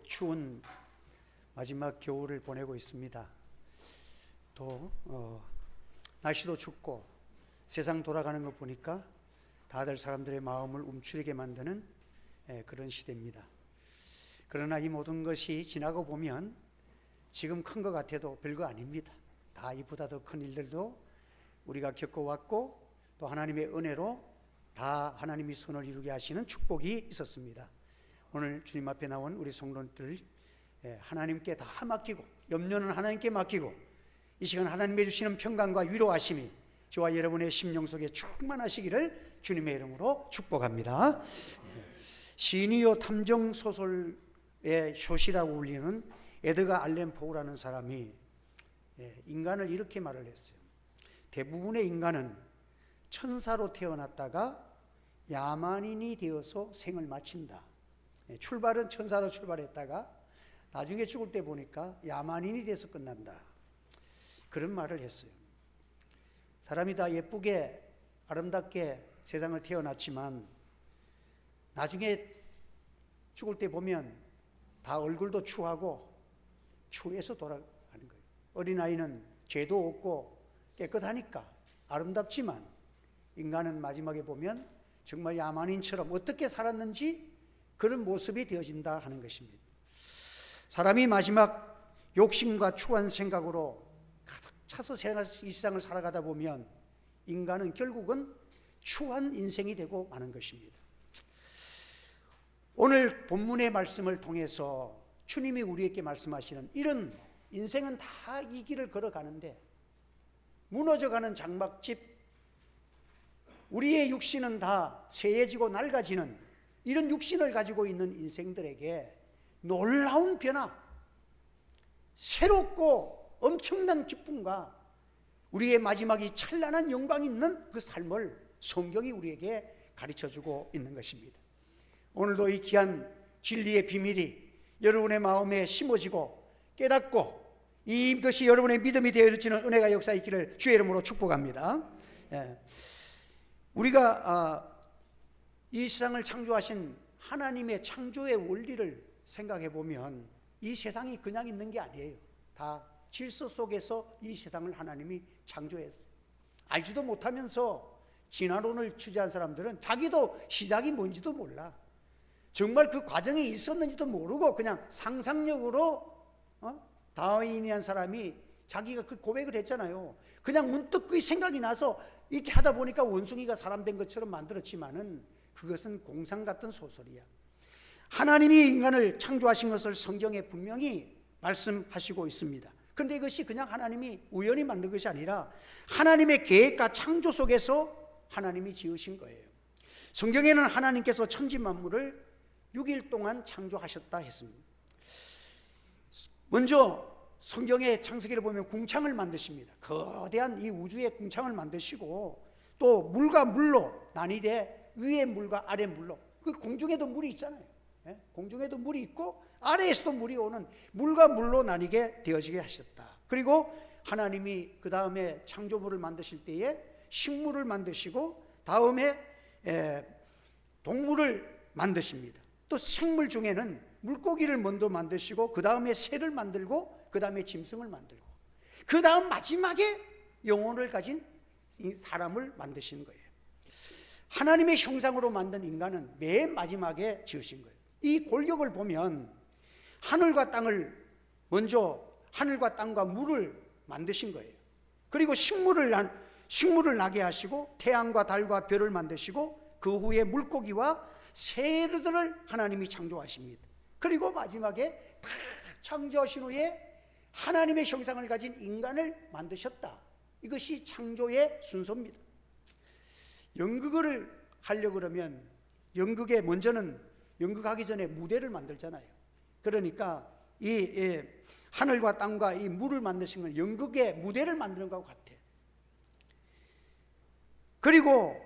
추운 마지막 겨울을 보내고 있습니다. 또 날씨도 춥고 세상 돌아가는 거 보니까 다들 사람들의 마음을 움츠리게 만드는 그런 시대입니다. 그러나 이 모든 것이 지나고 보면 지금 큰 것 같아도 별거 아닙니다. 다 이보다 더 큰 일들도 우리가 겪어왔고 또 하나님의 은혜로 다 하나님이 선을 이루게 하시는 축복이 있었습니다. 오늘 주님 앞에 나온 우리 성도들 하나님께 다 맡기고 염려는 하나님께 맡기고 이 시간 하나님이 주시는 평강과 위로하심이 저와 여러분의 심령 속에 충만하시기를 주님의 이름으로 축복합니다. 시니어 탐정 소설의 효시라고 불리는 에드가 알렌 포우라는 사람이 인간을 이렇게 말을 했어요. 대부분의 인간은 천사로 태어났다가 야만인이 되어서 생을 마친다. 출발은 천사로 출발했다가 나중에 죽을 때 보니까 야만인이 돼서 끝난다. 그런 말을 했어요. 사람이 다 예쁘게 아름답게 세상을 태어났지만 나중에 죽을 때 보면 다 얼굴도 추하고 추해서 돌아가는 거예요. 어린아이는 죄도 없고 깨끗하니까 아름답지만 인간은 마지막에 보면 정말 야만인처럼 어떻게 살았는지 그런 모습이 되어진다 하는 것입니다. 사람이 마지막 욕심과 추한 생각으로 가득 차서 이 세상을 살아가다 보면 인간은 결국은 추한 인생이 되고 마는 것입니다. 오늘 본문의 말씀을 통해서 주님이 우리에게 말씀하시는 이런 인생은 다 이 길을 걸어가는데 무너져가는 장막집, 우리의 육신은 다 쇠해지고 낡아지는 이런 육신을 가지고 있는 인생들에게 놀라운 변화, 새롭고 엄청난 기쁨과 우리의 마지막이 찬란한 영광이 있는 그 삶을 성경이 우리에게 가르쳐주고 있는 것입니다. 오늘도 이 귀한 진리의 비밀이 여러분의 마음에 심어지고 깨닫고 이것이 여러분의 믿음이 되어지는 은혜가 역사 있기를 주의 이름으로 축복합니다. 우리가 이 세상을 창조하신 하나님의 창조의 원리를 생각해 보면 이 세상이 그냥 있는 게 아니에요. 다 질서 속에서 이 세상을 하나님이 창조했어요. 알지도 못하면서 진화론을 취재한 사람들은 자기도 시작이 뭔지도 몰라. 정말 그 과정이 있었는지도 모르고 그냥 상상력으로 다윈이라는 사람이 자기가 그 고백을 했잖아요. 그냥 문득 그 생각이 나서 이렇게 하다 보니까 원숭이가 사람 된 것처럼 만들었지만은 그것은 공상 같은 소설이야. 하나님이 인간을 창조하신 것을 성경에 분명히 말씀하시고 있습니다. 그런데 이것이 그냥 하나님이 우연히 만든 것이 아니라 하나님의 계획과 창조 속에서 하나님이 지으신 거예요. 성경에는 하나님께서 천지 만물을 6일 동안 창조하셨다 했습니다. 먼저 성경의 창세기를 보면 궁창을 만드십니다. 거대한 이 우주의 궁창을 만드시고 또 물과 물로 나뉘되 위에 물과 아래 물로, 그 공중에도 물이 있잖아요. 공중에도 물이 있고 아래에서도 물이 오는 물과 물로 나뉘게 되어지게 하셨다. 그리고 하나님이 그 다음에 창조물을 만드실 때에 식물을 만드시고 다음에 동물을 만드십니다. 또 생물 중에는 물고기를 먼저 만드시고 그 다음에 새를 만들고 그 다음에 짐승을 만들고 그 다음 마지막에 영혼을 가진 사람을 만드신 거예요. 하나님의 형상으로 만든 인간은 맨 마지막에 지으신 거예요. 이 골격을 보면 하늘과 땅을 먼저 하늘과 땅과 물을 만드신 거예요. 그리고 식물을 나게 하시고 태양과 달과 별을 만드시고 그 후에 물고기와 새들을 하나님이 창조하십니다. 그리고 마지막에 다 창조하신 후에 하나님의 형상을 가진 인간을 만드셨다. 이것이 창조의 순서입니다. 연극을 하려고 그러면 연극에 먼저는 연극하기 전에 무대를 만들잖아요. 그러니까 이 하늘과 땅과 이 물을 만드신 건 연극의 무대를 만드는 것과 같아. 그리고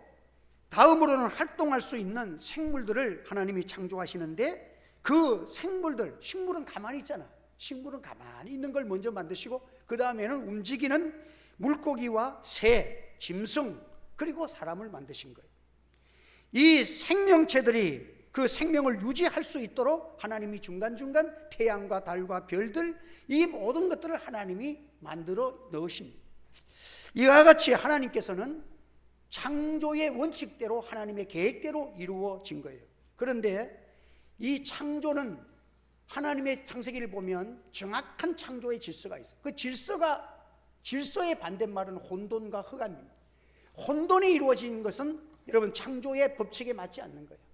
다음으로는 활동할 수 있는 생물들을 하나님이 창조하시는데 그 생물들, 식물은 가만히 있잖아. 식물은 가만히 있는 걸 먼저 만드시고 그 다음에는 움직이는 물고기와 새, 짐승, 그리고 사람을 만드신 거예요. 이 생명체들이 그 생명을 유지할 수 있도록 하나님이 중간중간 태양과 달과 별들, 이 모든 것들을 하나님이 만들어 넣으십니다. 이와 같이 하나님께서는 창조의 원칙대로 하나님의 계획대로 이루어진 거예요. 그런데 이 창조는 하나님의 창세기를 보면 정확한 창조의 질서가 있어요. 그 질서의 반대말은 혼돈과 흑암입니다. 혼돈이 이루어진 것은 여러분 창조의 법칙에 맞지 않는 거예요.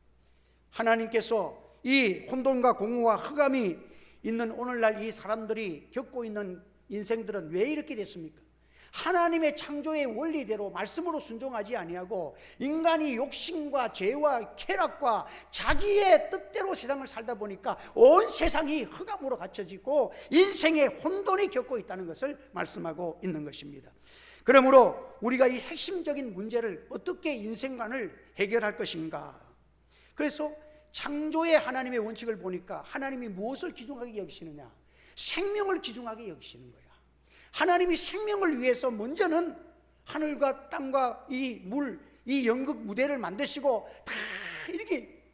하나님께서 이 혼돈과 공허와 흑암이 있는 오늘날 이 사람들이 겪고 있는 인생들은 왜 이렇게 됐습니까? 하나님의 창조의 원리대로 말씀으로 순종하지 아니하고 인간이 욕심과 죄와 쾌락과 자기의 뜻대로 세상을 살다 보니까 온 세상이 흑암으로 갇혀지고 인생의 혼돈이 겪고 있다는 것을 말씀하고 있는 것입니다. 그러므로 우리가 이 핵심적인 문제를 어떻게 인생관을 해결할 것인가? 그래서 창조의 하나님의 원칙을 보니까 하나님이 무엇을 귀중하게 여기시느냐? 생명을 귀중하게 여기시는 거야. 하나님이 생명을 위해서 먼저는 하늘과 땅과 이 물, 이 연극 무대를 만드시고 다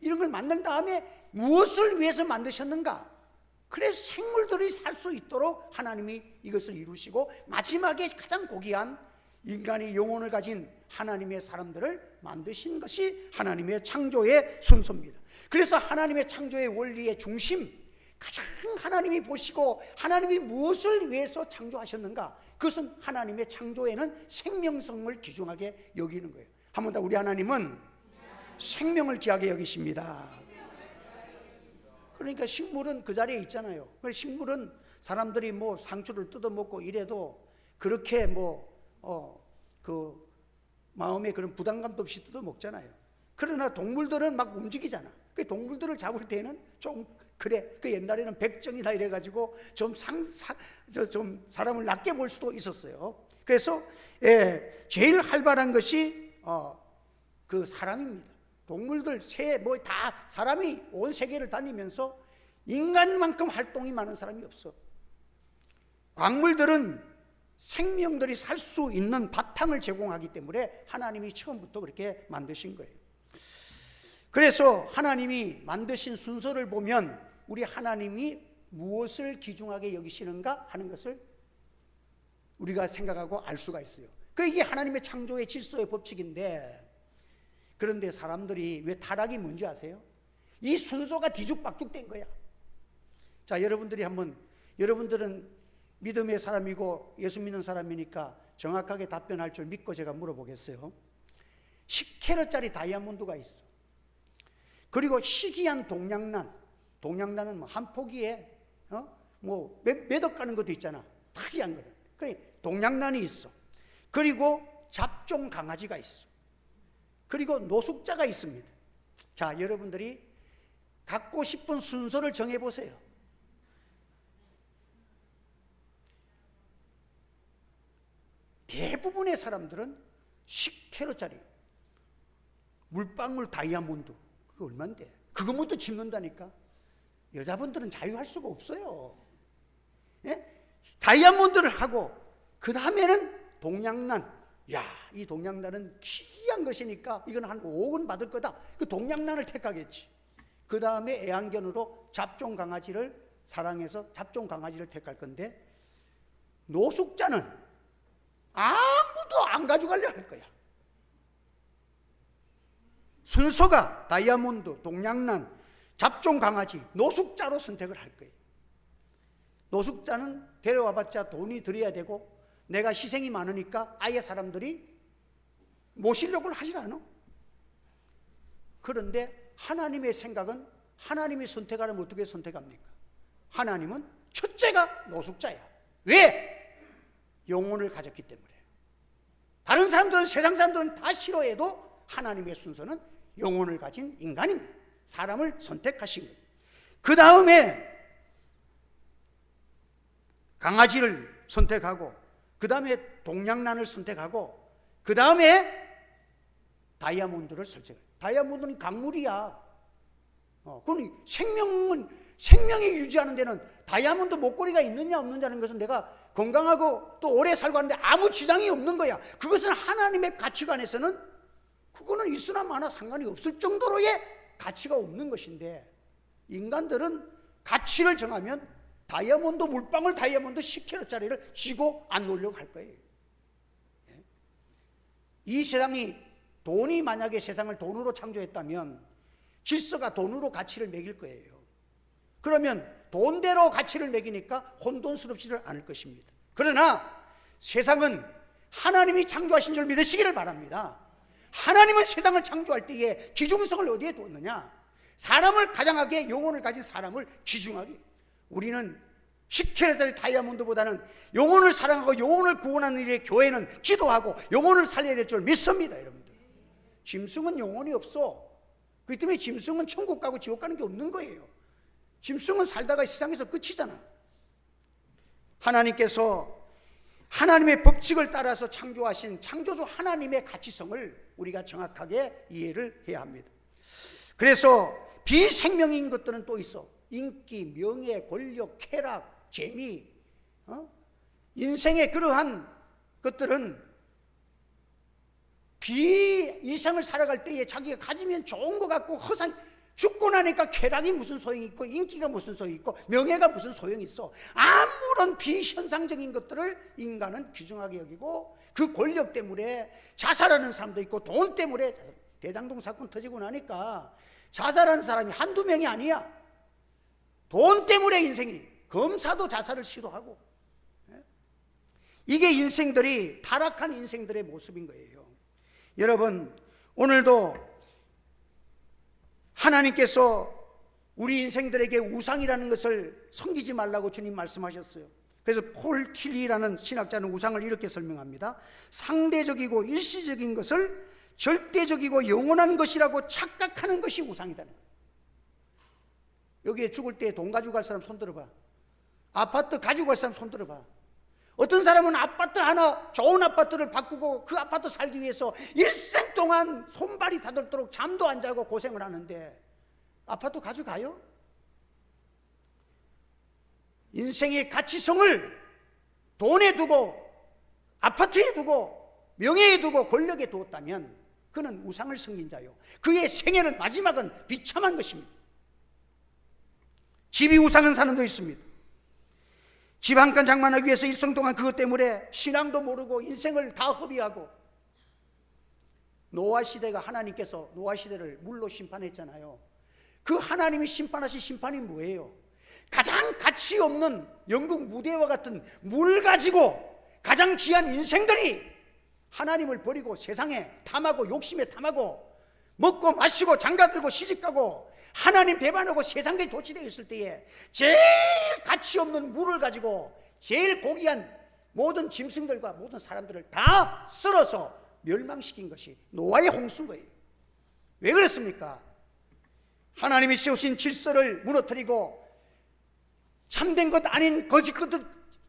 이런 걸 만든 다음에 무엇을 위해서 만드셨는가? 그래서 생물들이 살 수 있도록 하나님이 이것을 이루시고 마지막에 가장 고귀한 인간이 영혼을 가진 하나님의 사람들을 만드신 것이 하나님의 창조의 순서입니다. 그래서 하나님의 창조의 원리의 중심, 가장 하나님이 보시고 하나님이 무엇을 위해서 창조하셨는가? 그것은 하나님의 창조에는 생명성을 귀중하게 여기는 거예요. 한 번 더, 우리 하나님은 생명을 귀하게 여기십니다. 그러니까 식물은 그 자리에 있잖아요. 식물은 사람들이 뭐 상추를 뜯어먹고 이래도 그렇게 그 마음에 그런 부담감도 없이 뜯어먹잖아요. 그러나 동물들은 막 움직이잖아. 그 동물들을 잡을 때는 좀 그래. 그 옛날에는 백정이다 이래가지고 좀 사람을 낮게 볼 수도 있었어요. 그래서 제일 활발한 것이 그 사람입니다. 동물들, 새, 뭐 다 사람이 온 세계를 다니면서 인간만큼 활동이 많은 사람이 없어. 광물들은 생명들이 살 수 있는 바탕을 제공하기 때문에 하나님이 처음부터 그렇게 만드신 거예요. 그래서 하나님이 만드신 순서를 보면 우리 하나님이 무엇을 귀중하게 여기시는가 하는 것을 우리가 생각하고 알 수가 있어요. 이게 하나님의 창조의 질서의 법칙인데, 그런데 사람들이 왜 타락이 뭔지 아세요? 이 순서가 뒤죽박죽된 거야. 자, 여러분들은 믿음의 사람이고 예수 믿는 사람이니까 정확하게 답변할 줄 믿고 제가 물어보겠어요. 10캐럿짜리 다이아몬드가 있어. 그리고 희귀한 동양난은 한 포기에 몇억 가는 것도 있잖아. 특이한 거는. 그래, 동양난이 있어. 그리고 잡종 강아지가 있어. 그리고 노숙자가 있습니다. 자, 여러분들이 갖고 싶은 순서를 정해보세요. 대부분의 사람들은 10캐럿짜리 물방울 다이아몬드, 그거 얼만데? 그거부터 집는다니까. 여자분들은 자유할 수가 없어요. 예? 다이아몬드를 하고 그 다음에는 동양난. 야, 이 동양난은 귀한 것이니까 이건 한 5억 원 받을 거다. 그 동양난을 택하겠지. 그 다음에 애완견으로 잡종 강아지를 사랑해서 잡종 강아지를 택할 건데, 노숙자는 아무도 안 가져가려 할 거야. 순서가 다이아몬드, 동양난, 잡종 강아지, 노숙자로 선택을 할 거예요. 노숙자는 데려와봤자 돈이 들여야 되고 내가 희생이 많으니까 아예 사람들이 모시려고 하질 않아. 그런데 하나님의 생각은, 하나님이 선택하려면 어떻게 선택합니까? 하나님은 첫째가 노숙자야. 왜? 영혼을 가졌기 때문에. 다른 사람들은, 세상 사람들은 다 싫어해도 하나님의 순서는 영혼을 가진 인간입니다. 사람을 선택하신 거예요. 그 다음에 강아지를 선택하고, 그 다음에 동양난을 선택하고, 그 다음에 다이아몬드를 선택해요. 다이아몬드는 강물이야. 그럼 생명이 유지하는 데는 다이아몬드 목걸이가 있느냐 없느냐는 것은 내가 건강하고 또 오래 살고 하는데 아무 지장이 없는 거야. 그것은 하나님의 가치관에서는 그거는 있으나 마나 상관이 없을 정도로의 가치가 없는 것인데, 인간들은 가치를 정하면 다이아몬드 물방울 다이아몬드 10kg짜리를 쥐고 안 놓으려고 할 거예요. 이 세상이, 돈이 만약에 세상을 돈으로 창조했다면 질서가 돈으로 가치를 매길 거예요. 그러면 돈대로 가치를 매기니까 혼돈스럽지를 않을 것입니다. 그러나 세상은 하나님이 창조하신 줄 믿으시기를 바랍니다. 하나님은 세상을 창조할 때에 기중성을 어디에 두었느냐? 사람을 가장하게, 영혼을 가진 사람을 귀중하게. 우리는 10kg짜리 다이아몬드보다는 영혼을 사랑하고 영혼을 구원하는 일에 교회는 기도하고 영혼을 살려야 될 줄 믿습니다. 여러분들, 짐승은 영혼이 없어. 그렇기 때문에 짐승은 천국 가고 지옥 가는 게 없는 거예요. 짐승은 살다가 세상에서 끝이잖아. 하나님께서 하나님의 법칙을 따라서 창조하신 창조주 하나님의 가치성을 우리가 정확하게 이해를 해야 합니다. 그래서 비생명인 것들은 또 있어. 인기, 명예, 권력, 쾌락, 재미, 인생의 그러한 것들은 비이상을 살아갈 때에 자기가 가지면 좋은 것 같고, 죽고 나니까 쾌락이 무슨 소용이 있고, 인기가 무슨 소용이 있고, 명예가 무슨 소용이 있어. 아무런 비현상적인 것들을 인간은 귀중하게 여기고, 그 권력 때문에 자살하는 사람도 있고, 돈 때문에. 대장동 사건 터지고 나니까 자살하는 사람이 한두 명이 아니야. 돈 때문에 인생이, 검사도 자살을 시도하고. 이게 인생들이, 타락한 인생들의 모습인 거예요. 여러분, 오늘도 하나님께서 우리 인생들에게 우상이라는 것을 섬기지 말라고 주님 말씀하셨어요. 그래서 폴 틸리라는 신학자는 우상을 이렇게 설명합니다. 상대적이고 일시적인 것을 절대적이고 영원한 것이라고 착각하는 것이 우상이다는 거예요. 여기에 죽을 때 돈 가지고 갈 사람 손 들어봐. 아파트 가지고 갈 사람 손 들어봐. 어떤 사람은 아파트 하나, 좋은 아파트를 바꾸고 그 아파트 살기 위해서 일생 동안 손발이 다닳도록 잠도 안 자고 고생을 하는데 아파트 가져가요? 인생의 가치성을 돈에 두고, 아파트에 두고, 명예에 두고, 권력에 두었다면 그는 우상을 섬긴 자요, 그의 생애는 마지막은 비참한 것입니다. 집이 우상인 사람도 있습니다. 집 한 칸 장만하기 위해서 일생 동안 그것 때문에 신앙도 모르고 인생을 다 허비하고. 노아 시대가, 하나님께서 노아 시대를 물로 심판했잖아요. 그 하나님이 심판하신 심판이 뭐예요? 가장 가치 없는 영국 무대와 같은 물 가지고 가장 귀한 인생들이 하나님을 버리고 세상에 탐하고 욕심에 탐하고 먹고 마시고 장가들고 시집가고 하나님 배반하고 세상에 도취되어 있을 때에 제일 가치 없는 물을 가지고 제일 고귀한 모든 짐승들과 모든 사람들을 다 썰어서 멸망시킨 것이 노아의 홍수인 거예요. 왜 그랬습니까? 하나님이 세우신 질서를 무너뜨리고 참된 것 아닌 거짓 것들,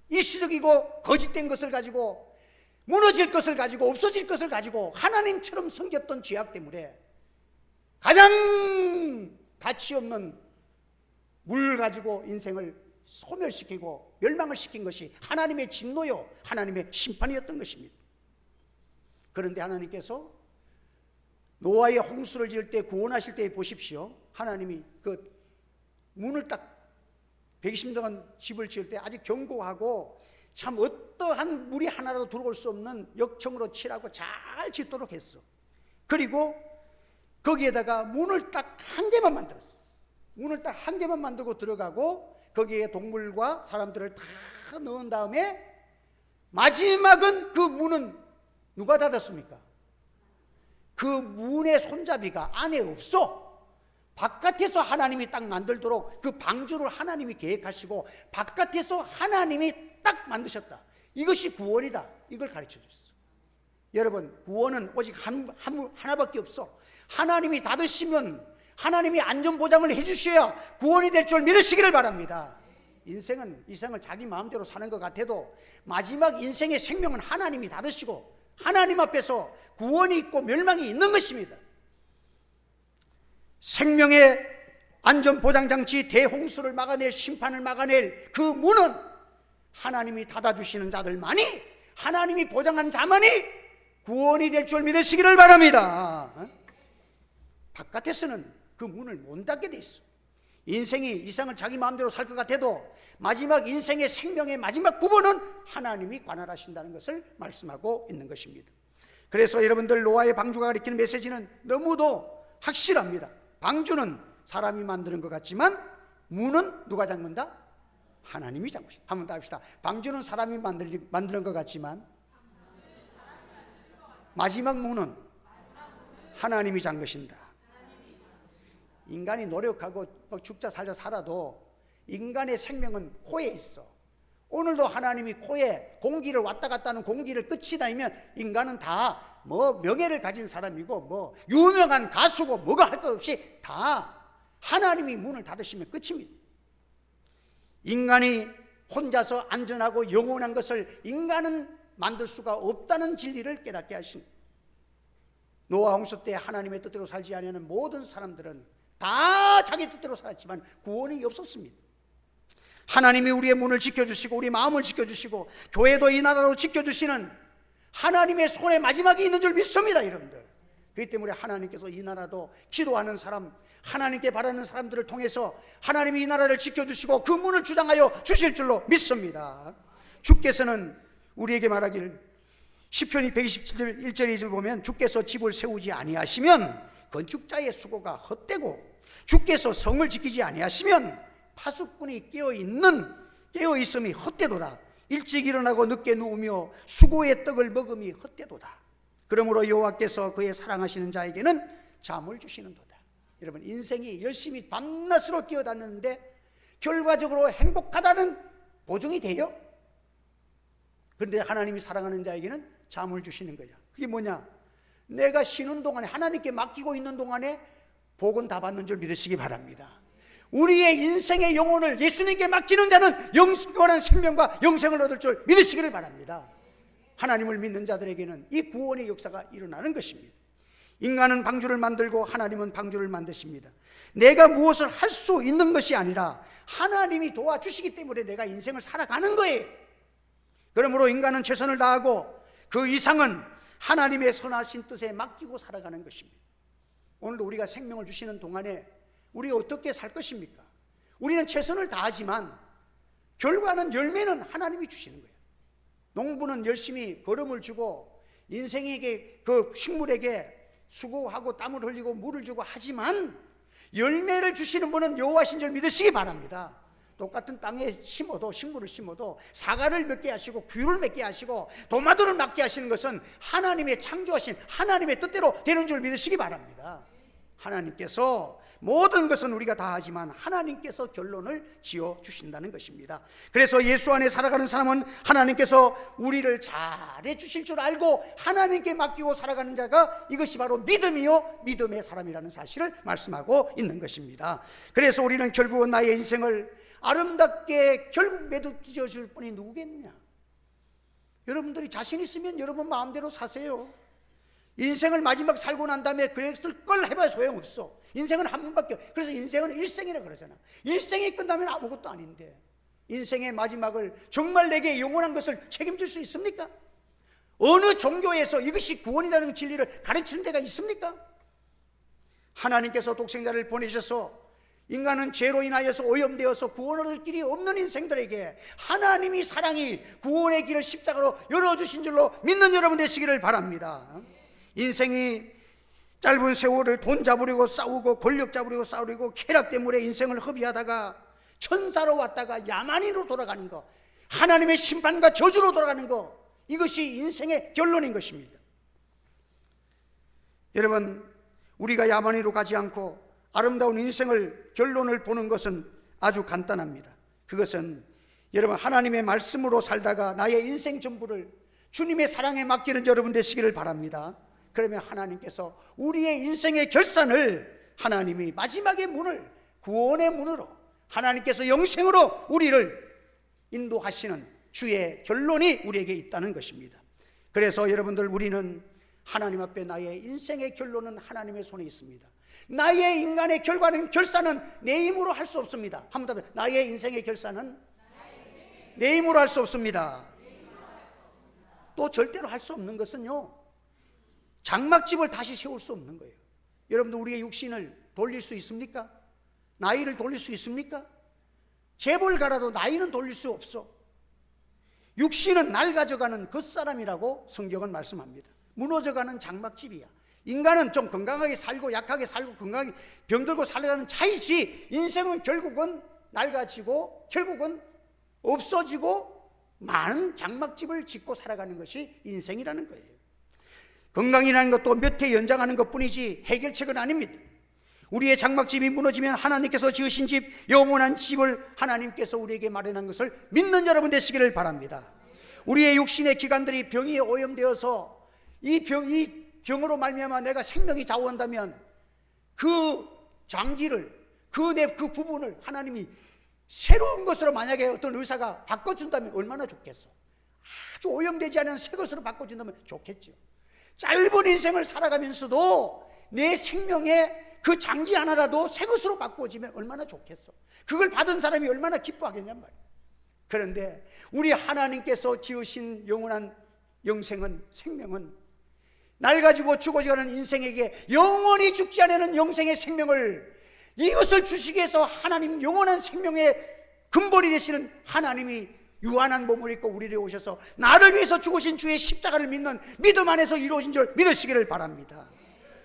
일시적이고 거짓된 것을 가지고, 무너질 것을 가지고, 없어질 것을 가지고 하나님처럼 섬겼던 죄악 때문에 가장 가치 없는 물 가지고 인생을 소멸시키고 멸망을 시킨 것이 하나님의 진노요, 하나님의 심판이었던 것입니다. 그런데 하나님께서 노아의 홍수를 지을 때, 구원하실 때 보십시오. 하나님이 그 문을 딱 120년 동안 집을 지을 때 아주 견고하고 참 어떠한 물이 하나라도 들어올 수 없는 역청으로 칠하고 잘 짓도록 했어. 그리고 거기에다가 문을 딱 한 개만 만들었어. 문을 딱 한 개만 만들고 들어가고 거기에 동물과 사람들을 다 넣은 다음에 마지막은 그 문은 누가 닫았습니까? 그 문의 손잡이가 안에 없어. 바깥에서 하나님이 딱 만들도록 그 방주를 하나님이 계획하시고 바깥에서 하나님이 딱 만드셨다. 이것이 구원이다. 이걸 가르쳐 줬어. 여러분, 구원은 오직 하나밖에 없어. 하나님이 닫으시면 하나님이 안전보장을 해주셔야 구원이 될 줄 믿으시기를 바랍니다. 인생은 이 생을 자기 마음대로 사는 것 같아도 마지막 인생의 생명은 하나님이 닫으시고 하나님 앞에서 구원이 있고 멸망이 있는 것입니다. 생명의 안전보장장치, 대홍수를 막아낼, 심판을 막아낼 그 문은 하나님이 닫아주시는 자들만이, 하나님이 보장한 자만이 구원이 될 줄 믿으시기를 바랍니다. 바깥에서는 그 문을 못 닫게 돼 있어. 인생이 이상을 자기 마음대로 살 것 같아도 마지막 인생의 생명의 마지막 부분은 하나님이 관할하신다는 것을 말씀하고 있는 것입니다. 그래서 여러분들, 노아의 방주가 가리키는 메시지는 너무도 확실합니다. 방주는 사람이 만드는 것 같지만 문은 누가 잠근다? 하나님이 잠그신다. 한번 더 합시다. 방주는 사람이 만드는 것 같지만 마지막 문은 하나님이 잠그신다. 인간이 노력하고 죽자 살자 살아도 인간의 생명은 코에 있어. 오늘도 하나님이 코에 공기를 왔다 갔다 하는 공기를 끝이 나면 인간은 다 뭐 명예를 가진 사람이고 뭐 유명한 가수고 뭐가 할 것 없이 다 하나님이 문을 닫으시면 끝입니다. 인간이 혼자서 안전하고 영원한 것을 인간은 만들 수가 없다는 진리를 깨닫게 하신, 노아 홍수 때 하나님의 뜻대로 살지 아니하는 모든 사람들은 다 자기 뜻대로 살았지만 구원이 없었습니다. 하나님이 우리의 문을 지켜주시고 우리 마음을 지켜주시고 교회도 이 나라로 지켜주시는 하나님의 손에 마지막이 있는 줄 믿습니다, 여러분들. 그렇기 때문에 하나님께서 이 나라도 기도하는 사람, 하나님께 바라는 사람들을 통해서 하나님이 이 나라를 지켜주시고 그 문을 주장하여 주실 줄로 믿습니다. 주께서는 우리에게 말하기를, 시편 127절 1절에 보면 주께서 집을 세우지 아니하시면 건축자의 수고가 헛되고 주께서 성을 지키지 아니하시면 파수꾼이 깨어있음이 헛되도다. 일찍 일어나고 늦게 누우며 수고의 떡을 먹음이 헛되도다. 그러므로 여호와께서 그의 사랑하시는 자에게는 잠을 주시는도다. 여러분, 인생이 열심히 밤낮으로 뛰어다녔는데 결과적으로 행복하다는 보증이 돼요? 그런데 하나님이 사랑하는 자에게는 잠을 주시는 거야. 그게 뭐냐? 내가 쉬는 동안에, 하나님께 맡기고 있는 동안에 복은 다 받는 줄 믿으시기 바랍니다. 우리의 인생의 영혼을 예수님께 맡기는 자는 영원한 생명과 영생을 얻을 줄 믿으시기를 바랍니다. 하나님을 믿는 자들에게는 이 구원의 역사가 일어나는 것입니다. 인간은 방주를 만들고 하나님은 방주를 만드십니다. 내가 무엇을 할 수 있는 것이 아니라 하나님이 도와주시기 때문에 내가 인생을 살아가는 거예요. 그러므로 인간은 최선을 다하고 그 이상은 하나님의 선하신 뜻에 맡기고 살아가는 것입니다. 오늘도 우리가 생명을 주시는 동안에 우리가 어떻게 살 것입니까? 우리는 최선을 다하지만 결과는, 열매는 하나님이 주시는 거예요. 농부는 열심히 거름을 주고 인생에게, 그 식물에게 수고하고 땀을 흘리고 물을 주고 하지만 열매를 주시는 분은 여호와신 줄 믿으시기 바랍니다. 똑같은 땅에 심어도, 식물을 심어도 사과를 맺게 하시고 귤을 맺게 하시고 도마도를 맺게 하시는 것은 하나님의 창조하신 하나님의 뜻대로 되는 줄 믿으시기 바랍니다. 하나님께서 모든 것은 우리가 다 하지만 하나님께서 결론을 지어주신다는 것입니다. 그래서 예수 안에 살아가는 사람은 하나님께서 우리를 잘해 주실 줄 알고 하나님께 맡기고 살아가는 자가, 이것이 바로 믿음이요 믿음의 사람이라는 사실을 말씀하고 있는 것입니다. 그래서 우리는 결국은 나의 인생을 아름답게 결국 매듭지어 줄 분이 누구겠냐? 여러분들이 자신 있으면 여러분 마음대로 사세요. 인생을 마지막 살고 난 다음에 그랬을 걸 해봐야 소용없어. 인생은 한 번밖에. 그래서 인생은 일생이라 그러잖아. 일생이 끝나면 아무것도 아닌데 인생의 마지막을 정말 내게 영원한 것을 책임질 수 있습니까? 어느 종교에서 이것이 구원이라는 진리를 가르치는 데가 있습니까? 하나님께서 독생자를 보내셔서 인간은 죄로 인하여서 오염되어서 구원을 얻을 길이 없는 인생들에게 하나님이 사랑이 구원의 길을 십자가로 열어주신 줄로 믿는 여러분 되시기를 바랍니다. 인생이 짧은 세월을 돈 잡으려고 싸우고 권력 잡으려고 싸우려고 쾌락 때문에 인생을 허비하다가 천사로 왔다가 야만인으로 돌아가는 거, 하나님의 심판과 저주로 돌아가는 거, 이것이 인생의 결론인 것입니다. 여러분, 우리가 야만인으로 가지 않고 아름다운 인생을 결론을 보는 것은 아주 간단합니다. 그것은 여러분, 하나님의 말씀으로 살다가 나의 인생 전부를 주님의 사랑에 맡기는 여러분 되시기를 바랍니다. 그러면 하나님께서 우리의 인생의 결산을, 하나님이 마지막의 문을, 구원의 문으로, 하나님께서 영생으로 우리를 인도하시는 주의 결론이 우리에게 있다는 것입니다. 그래서 여러분들, 우리는 하나님 앞에 나의 인생의 결론은 하나님의 손에 있습니다. 나의 인간의 결과는, 결산은 내 힘으로 할 수 없습니다. 한번 더, 나의 인생의 결산은 내 힘으로 할 수 없습니다. 또 절대로 할 수 없는 것은요, 장막집을 다시 세울 수 없는 거예요. 여러분들, 우리의 육신을 돌릴 수 있습니까? 나이를 돌릴 수 있습니까? 재벌 가라도 나이는 돌릴 수 없어. 육신은 낡아져가는 겉사람이라고 성경은 말씀합니다. 무너져가는 장막집이야. 인간은 좀 건강하게 살고 약하게 살고 건강하게 병들고 살아가는 차이지, 인생은 결국은 낡아지고 결국은 없어지고 많은 장막집을 짓고 살아가는 것이 인생이라는 거예요. 건강이라는 것도 몇 해 연장하는 것뿐이지 해결책은 아닙니다. 우리의 장막집이 무너지면 하나님께서 지으신 집, 영원한 집을 하나님께서 우리에게 마련한 것을 믿는 여러분 되시기를 바랍니다. 우리의 육신의 기관들이 병이 오염되어서 이 병으로 말미암아 내가 생명이 좌우한다면 그 장기를, 그 부분을 하나님이 새로운 것으로 만약에 어떤 의사가 바꿔준다면 얼마나 좋겠어. 아주 오염되지 않은 새 것으로 바꿔준다면 좋겠죠. 짧은 인생을 살아가면서도 내 생명에 그 장기 하나라도 새 것으로 바꿔지면 얼마나 좋겠어. 그걸 받은 사람이 얼마나 기뻐하겠냔 말이야. 그런데 우리 하나님께서 지으신 영원한 영생은, 생명은 낡아지고 죽어져가는 인생에게 영원히 죽지 않는 영생의 생명을, 이것을 주시기 위해서 하나님 영원한 생명의 근본이 되시는 하나님이 유한한 몸을 입고 우리를 오셔서 나를 위해서 죽으신 주의 십자가를 믿는 믿음 안에서 이루어진 줄 믿으시기를 바랍니다.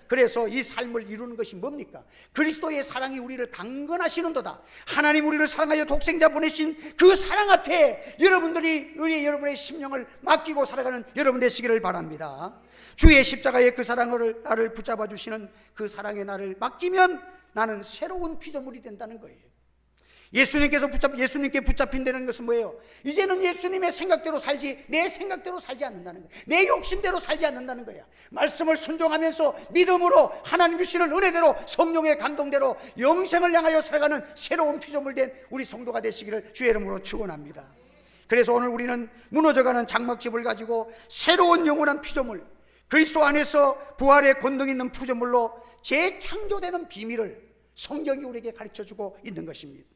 그래서 이 삶을 이루는 것이 뭡니까? 그리스도의 사랑이 우리를 강건하시는도다. 하나님 우리를 사랑하여 독생자 보내신 그 사랑 앞에 여러분의 심령을 맡기고 살아가는 여러분 되시기를 바랍니다. 주의 십자가의 그 사랑을 나를 붙잡아 주시는 그 사랑에 나를 맡기면 나는 새로운 피조물이 된다는 거예요. 예수님께 붙잡힌다는 것은 뭐예요? 이제는 예수님의 생각대로 살지 내 생각대로 살지 않는다는 거예요. 내 욕심대로 살지 않는다는 거예요. 말씀을 순종하면서 믿음으로 하나님 주시는 은혜대로 성령의 감동대로 영생을 향하여 살아가는 새로운 피조물 된 우리 성도가 되시기를 주의 이름으로 축원합니다. 그래서 오늘 우리는 무너져가는 장막집을 가지고 새로운 영원한 피조물, 그리스도 안에서 부활의 권능 있는 피조물로 재창조되는 비밀을 성경이 우리에게 가르쳐주고 있는 것입니다.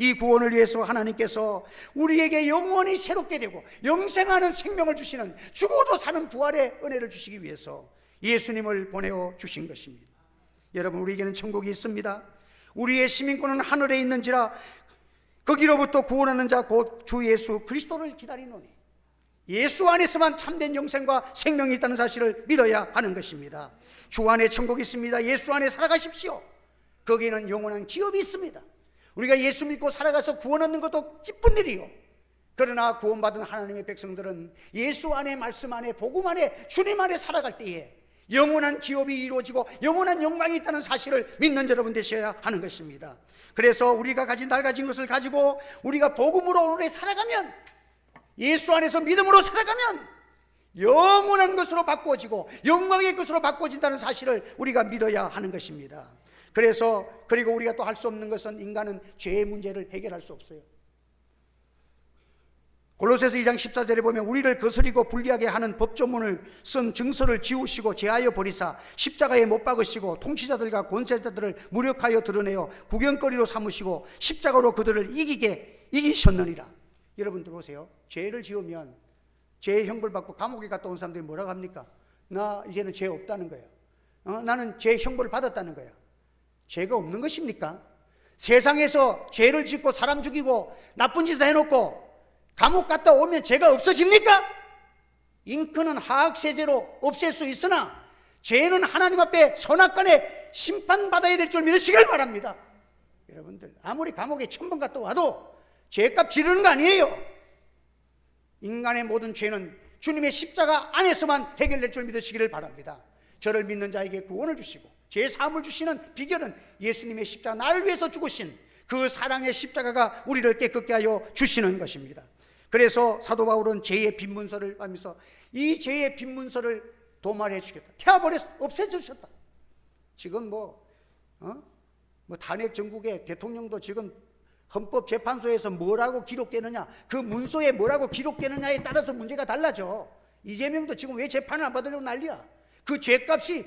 이 구원을 위해서 하나님께서 우리에게 영원히 새롭게 되고 영생하는 생명을 주시는, 죽어도 사는 부활의 은혜를 주시기 위해서 예수님을 보내어 주신 것입니다. 여러분, 우리에게는 천국이 있습니다. 우리의 시민권은 하늘에 있는지라 거기로부터 구원하는 자 곧 주 예수 그리스도를 기다리노니, 예수 안에서만 참된 영생과 생명이 있다는 사실을 믿어야 하는 것입니다. 주 안에 천국이 있습니다. 예수 안에 살아가십시오. 거기에는 영원한 기업이 있습니다. 우리가 예수 믿고 살아가서 구원 얻는 것도 기쁜 일이요. 그러나 구원받은 하나님의 백성들은 예수 안에, 말씀 안에, 복음 안에, 주님 안에 살아갈 때에 영원한 기업이 이루어지고 영원한 영광이 있다는 사실을 믿는 여러분 되셔야 하는 것입니다. 그래서 우리가 낡아진 것을 가지고 우리가 복음으로 오늘에 살아가면, 예수 안에서 믿음으로 살아가면 영원한 것으로 바꿔지고 영광의 것으로 바꿔진다는 사실을 우리가 믿어야 하는 것입니다. 그리고 우리가 또 할 수 없는 것은, 인간은 죄의 문제를 해결할 수 없어요. 골로새서 2장 14절에 보면 우리를 거스리고 불리하게 하는 법조문을 쓴 증서를 지우시고 제하여 버리사 십자가에 못 박으시고 통치자들과 권세자들을 무력하여 드러내어 구경거리로 삼으시고 십자가로 그들을 이기셨느니라. 여러분 들어보세요. 죄를 지으면 죄의 형벌 받고 감옥에 갔다 온 사람들이 뭐라고 합니까? 나 이제는 죄 없다는 거야. 나는 죄 형벌을 받았다는 거야. 죄가 없는 것입니까? 세상에서 죄를 짓고 사람 죽이고 나쁜 짓을 해놓고 감옥 갔다 오면 죄가 없어집니까? 잉크는 하악세제로 없앨 수 있으나 죄는 하나님 앞에 선악간에 심판받아야 될 줄 믿으시길 바랍니다. 여러분들, 아무리 감옥에 1000번 갔다 와도 죄값 지르는 거 아니에요. 인간의 모든 죄는 주님의 십자가 안에서만 해결될 줄 믿으시기를 바랍니다. 저를 믿는 자에게 구원을 주시고 죄 사함을 주시는 비결은 예수님의 십자가, 나를 위해서 죽으신 그 사랑의 십자가가 우리를 깨끗게 하여 주시는 것입니다. 그래서 사도 바울은 죄의 빈 문서를 하면서 이 죄의 빈 문서를 도말해 주겠다, 태워버렸어, 없애주셨다. 지금 탄핵 정국의 대통령도 지금 헌법재판소에서 뭐라고 기록되느냐, 그 문서에 뭐라고 기록되느냐에 따라서 문제가 달라져. 이재명도 지금 왜 재판을 안 받으려고 난리야. 그 죄값이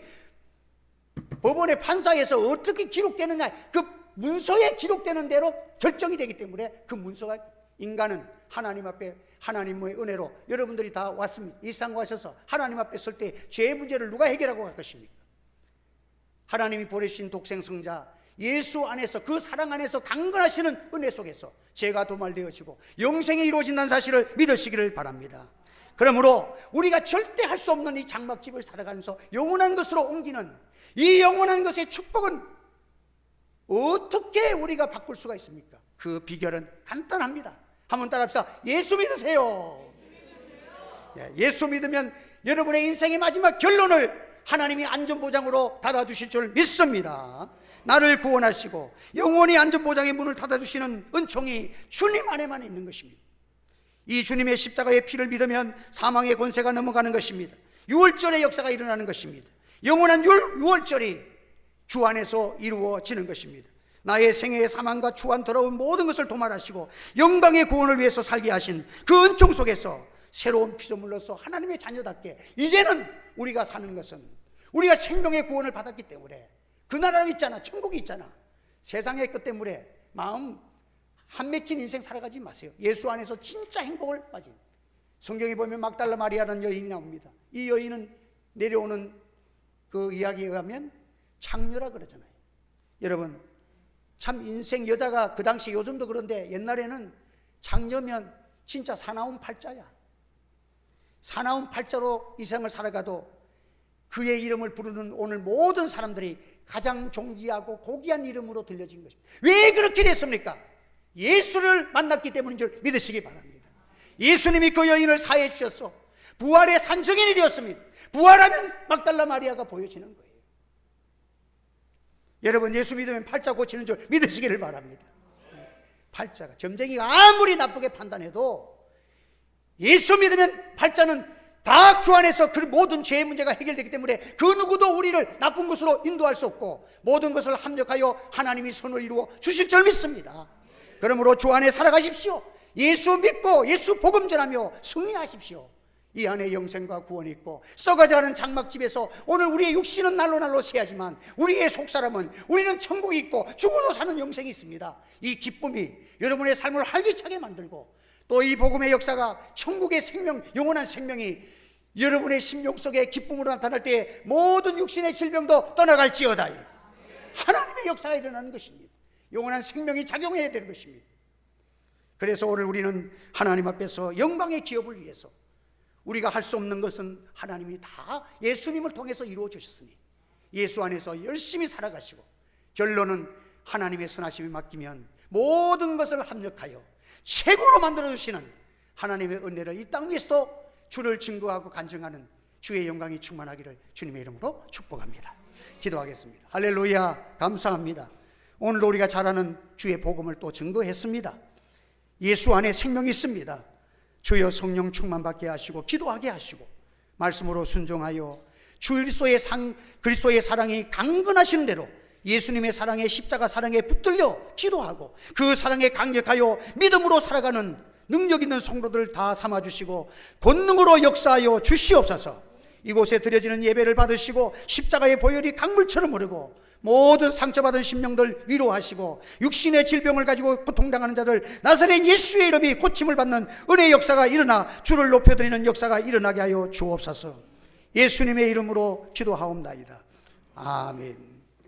법원의 판사에서 어떻게 기록되느냐, 그 문서에 기록되는 대로 결정이 되기 때문에 그 문서가, 인간은 하나님 앞에 하나님의 은혜로 여러분들이 다 왔습니다. 일상 가셔서 하나님 앞에 설 때 죄의 문제를 누가 해결하고 갈 것입니까? 하나님이 보내신 독생성자 예수 안에서, 그 사랑 안에서 강건하시는 은혜 속에서 죄가 도말되어지고 영생이 이루어진다는 사실을 믿으시기를 바랍니다. 그러므로 우리가 절대 할 수 없는 이 장막집을 살아가면서 영원한 것으로 옮기는 이 영원한 것의 축복은 어떻게 우리가 바꿀 수가 있습니까? 그 비결은 간단합니다. 한번 따라합시다. 예수 믿으세요. 예수 믿으면 여러분의 인생의 마지막 결론을 하나님이 안전보장으로 닫아주실 줄 믿습니다. 나를 구원하시고 영원히 안전보장의 문을 닫아주시는 은총이 주님 안에만 있는 것입니다. 이 주님의 십자가의 피를 믿으면 사망의 권세가 넘어가는 것입니다. 유월절의 역사가 일어나는 것입니다. 영원한 유월절이 주 안에서 이루어지는 것입니다. 나의 생애의 사망과 추한 더러운 모든 것을 도말하시고 영광의 구원을 위해서 살게 하신 그 은총 속에서 새로운 피조물로서 하나님의 자녀답게 이제는 우리가 사는 것은 우리가 생명의 구원을 받았기 때문에 그 나라가 있잖아, 천국이 있잖아. 세상의 것 때문에 마음 한 맺힌 인생 살아가지 마세요. 예수 안에서 진짜 행복을 맞은, 성경에 보면 막달라 마리아라는 여인이 나옵니다. 이 여인은 내려오는 그 이야기에 의하면 창녀라 그러잖아요. 여러분, 참 인생, 여자가 그 당시 요즘도 그런데 옛날에는 창녀면 진짜 사나운 팔자야. 사나운 팔자로 이 세상을 살아가도 그의 이름을 부르는 오늘 모든 사람들이 가장 존귀하고 고귀한 이름으로 들려진 것입니다. 왜 그렇게 됐습니까? 예수를 만났기 때문인 줄 믿으시기 바랍니다. 예수님이 그 여인을 사해 주셔서 부활의 산증인이 되었습니다. 부활하면 막달라 마리아가 보여지는 거예요. 여러분, 예수 믿으면 팔자 고치는 줄 믿으시기를 바랍니다. 팔자가, 점쟁이가 아무리 나쁘게 판단해도 예수 믿으면 팔자는 다 주 안에서 그 모든 죄의 문제가 해결되기 때문에 그 누구도 우리를 나쁜 것으로 인도할 수 없고 모든 것을 합력하여 하나님이 선을 이루어 주실 줄 믿습니다. 그러므로 주 안에 살아가십시오. 예수 믿고 예수 복음 전하며 승리하십시오. 이 안에 영생과 구원이 있고 썩어져가는 장막집에서 오늘 우리의 육신은 날로 새하지만 우리의 속사람은, 우리는 천국이 있고 죽어도 사는 영생이 있습니다. 이 기쁨이 여러분의 삶을 활기차게 만들고 또 이 복음의 역사가 천국의 생명, 영원한 생명이 여러분의 심령 속에 기쁨으로 나타날 때 모든 육신의 질병도 떠나갈지어다. 하나님의 역사가 일어나는 것입니다. 영원한 생명이 작용해야 되는 것입니다. 그래서 오늘 우리는 하나님 앞에서 영광의 기업을 위해서 우리가 할 수 없는 것은 하나님이 다 예수님을 통해서 이루어 주셨으니 예수 안에서 열심히 살아가시고 결론은 하나님의 선하심에 맡기면 모든 것을 합력하여 최고로 만들어주시는 하나님의 은혜를 이 땅 위에서도 주를 증거하고 간증하는 주의 영광이 충만하기를 주님의 이름으로 축복합니다. 기도하겠습니다. 할렐루야. 감사합니다. 오늘 우리가 잘 아는 주의 복음을 또 증거했습니다. 예수 안에 생명이 있습니다. 주여 성령 충만받게 하시고 기도하게 하시고 말씀으로 순종하여 주 그리스도의 사랑이 강건하시는 대로 예수님의 사랑에, 십자가 사랑에 붙들려 기도하고 그 사랑에 강력하여 믿음으로 살아가는 능력 있는 성도들 다 삼아주시고 권능으로 역사하여 주시옵소서. 이곳에 드려지는 예배를 받으시고 십자가의 보혈이 강물처럼 흐르고 모든 상처받은 심령들 위로하시고 육신의 질병을 가지고 고통당하는 자들 나사렛 예수의 이름이 고침을 받는 은혜의 역사가 일어나 주를 높여드리는 역사가 일어나게 하여 주옵소서. 예수님의 이름으로 기도하옵나이다. 아멘.